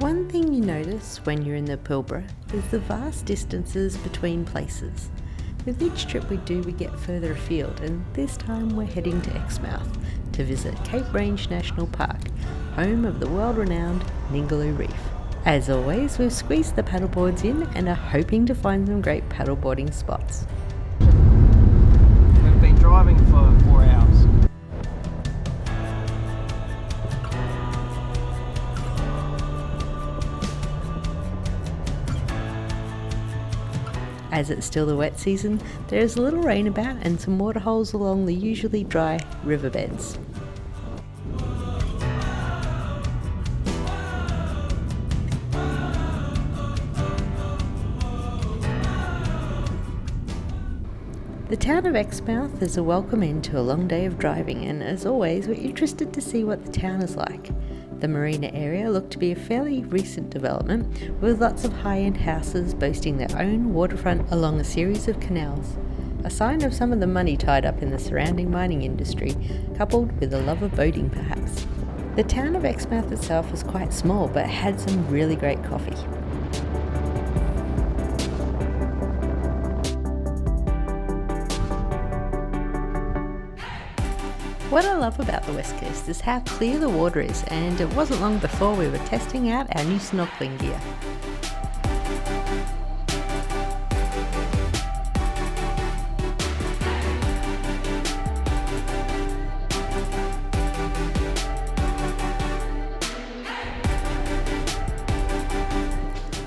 One thing you notice when you're in the Pilbara is the vast distances between places. With each trip we do, we get further afield, and this time we're heading to Exmouth to visit Cape Range National Park, home of the world-renowned Ningaloo Reef. As always, we've squeezed the paddleboards in and are hoping to find some great paddleboarding spots. We've been driving for 4 hours. As it's still the wet season, there is a little rain about and some waterholes along the usually dry riverbeds. The town of Exmouth is a welcome end to a long day of driving, and as always we're interested to see what the town is like. The marina area looked to be a fairly recent development, with lots of high-end houses boasting their own waterfront along a series of canals, a sign of some of the money tied up in the surrounding mining industry, coupled with a love of boating perhaps. The town of Exmouth itself was quite small but had some really great coffee. What I love about the West Coast is how clear the water is, and it wasn't long before we were testing out our new snorkeling gear.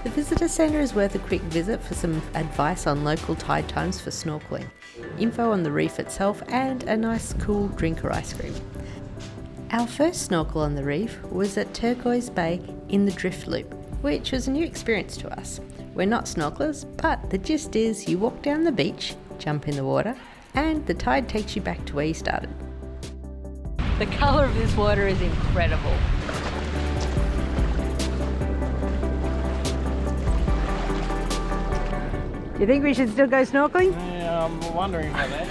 The visitor centre is worth a quick visit for some advice on local tide times for snorkeling, info on the reef itself, and a nice cool drink or ice cream. Our first snorkel on the reef was at Turquoise Bay in the drift loop, which was a new experience to us. We're not snorkelers, but the gist is you walk down the beach, jump in the water, and the tide takes you back to where you started. The colour of this water is incredible. You think we should still go snorkeling? Yeah, I'm wondering about that.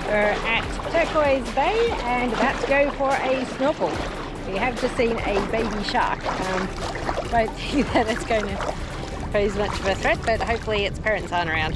We're at Turquoise Bay and about to go for a snorkel. We have just seen a baby shark. Don't think that it's going to pose much of a threat, but hopefully its parents aren't around.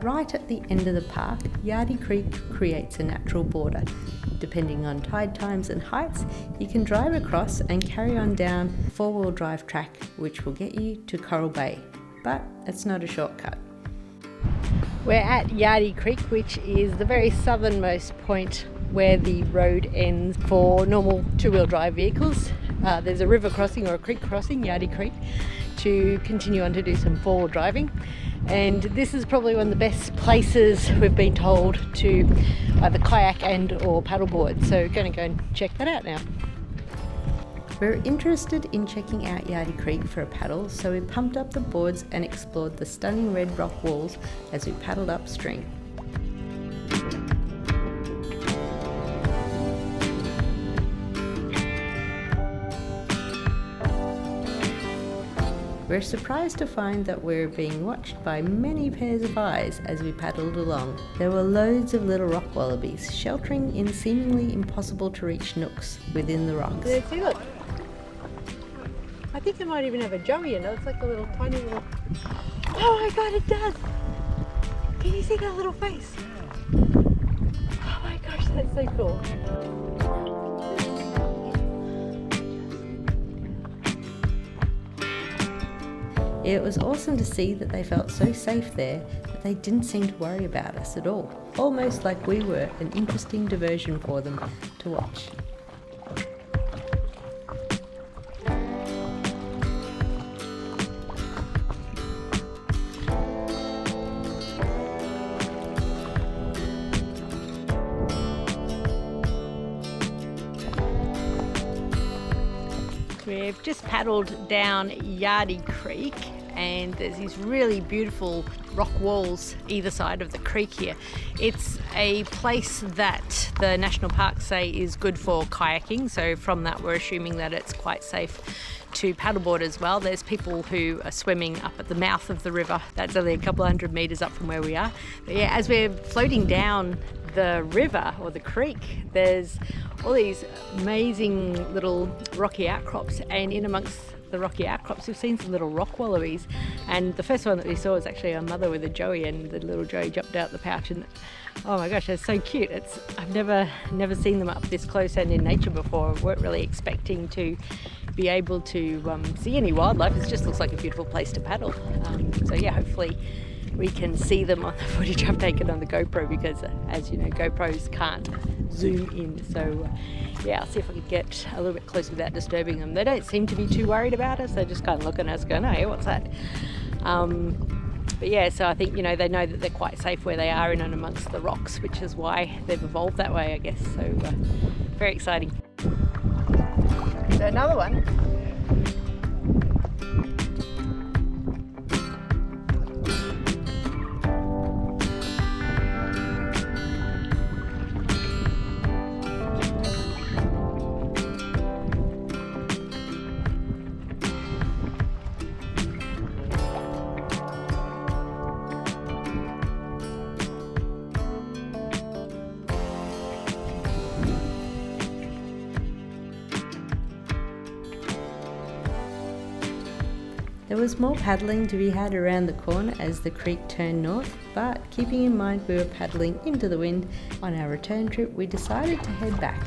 Right at the end of the park, Yardie Creek creates a natural border. Depending on tide times and heights, you can drive across and carry on down a four-wheel drive track, which will get you to Coral Bay. But it's not a shortcut. We're at Yardie Creek, which is the very southernmost point where the road ends for normal two-wheel drive vehicles. There's a river crossing or a creek crossing, Yardie Creek, to continue on to do some four-wheel driving. And this is probably one of the best places we've been told to either kayak and or paddleboard. So we're going to go and check that out now. We're interested in checking out Yardie Creek for a paddle, so we pumped up the boards and explored the stunning red rock walls as we paddled upstream. We're surprised to find that we're being watched by many pairs of eyes as we paddled along. There were loads of little rock wallabies sheltering in seemingly impossible to reach nooks within the rocks. See, look. I think it might even have a joey in it. It's like a little tiny little... Oh my god, it does! Can you see that little face? Oh my gosh, that's so cool. It was awesome to see that they felt so safe there that they didn't seem to worry about us at all. Almost like we were an interesting diversion for them to watch. We've just paddled down Yardie Creek and there's these really beautiful rock walls either side of the creek here. It's a place that the national parks say is good for kayaking, so from that we're assuming that it's quite safe to paddleboard as well. There's people who are swimming up at the mouth of the river. That's only a couple hundred meters up from where we are. But yeah, as we're floating down the river or the creek, there's all these amazing little rocky outcrops, and in amongst the rocky outcrops we've seen some little rock wallabies, and the first one that we saw was actually our mother with a joey, and the little joey jumped out the pouch, and oh my gosh, they're so cute. I've never seen them up this close and in nature before. We weren't really expecting to be able to see any wildlife. It just looks like a beautiful place to paddle. So yeah, hopefully we can see them on the footage I've taken on the GoPro, because as you know, GoPros can't zoom in. So yeah, I'll see if I can get a little bit closer without disturbing them. They don't seem to be too worried about us. They're just kind of looking at us going, hey, what's that? But yeah, so I think, you know, they know that they're quite safe where they are in and amongst the rocks, which is why they've evolved that way, I guess. So very exciting. So another one. There was more paddling to be had around the corner as the creek turned north, but keeping in mind we were paddling into the wind on our return trip, we decided to head back.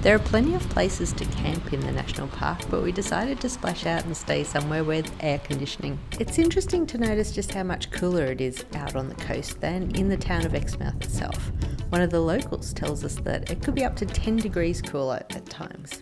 There are plenty of places to camp in the national park, but we decided to splash out and stay somewhere with air conditioning. It's interesting to notice just how much cooler it is out on the coast than in the town of Exmouth itself. One of the locals tells us that it could be up to 10 degrees cooler at times.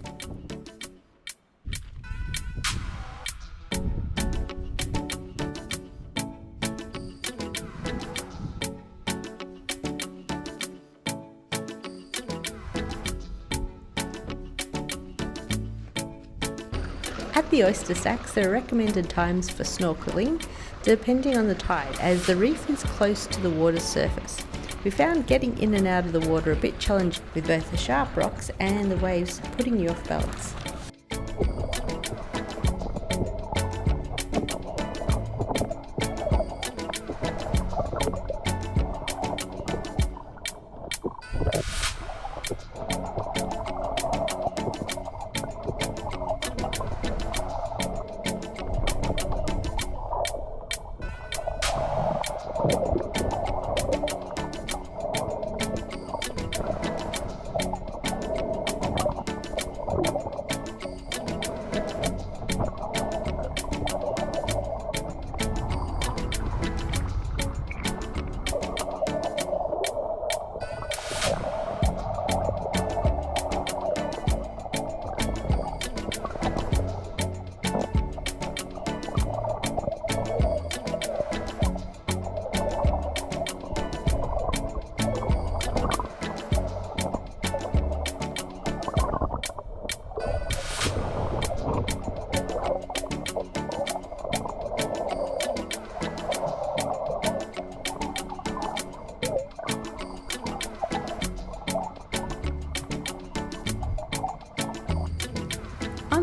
At the oyster stacks, there are recommended times for snorkeling, depending on the tide, as the reef is close to the water's surface. We found getting in and out of the water a bit challenging, with both the sharp rocks and the waves putting you off balance.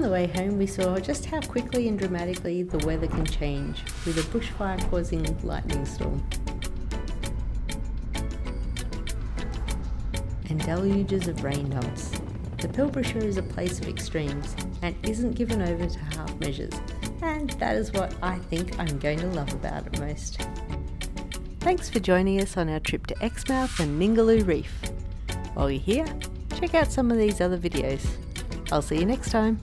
On the way home we saw just how quickly and dramatically the weather can change, with a bushfire causing lightning storm and deluges of rain dumps. The Pilbara is a place of extremes and isn't given over to half measures, and that is what I think I'm going to love about it most. Thanks for joining us on our trip to Exmouth and Ningaloo Reef. While you're here, check out some of these other videos. I'll see you next time.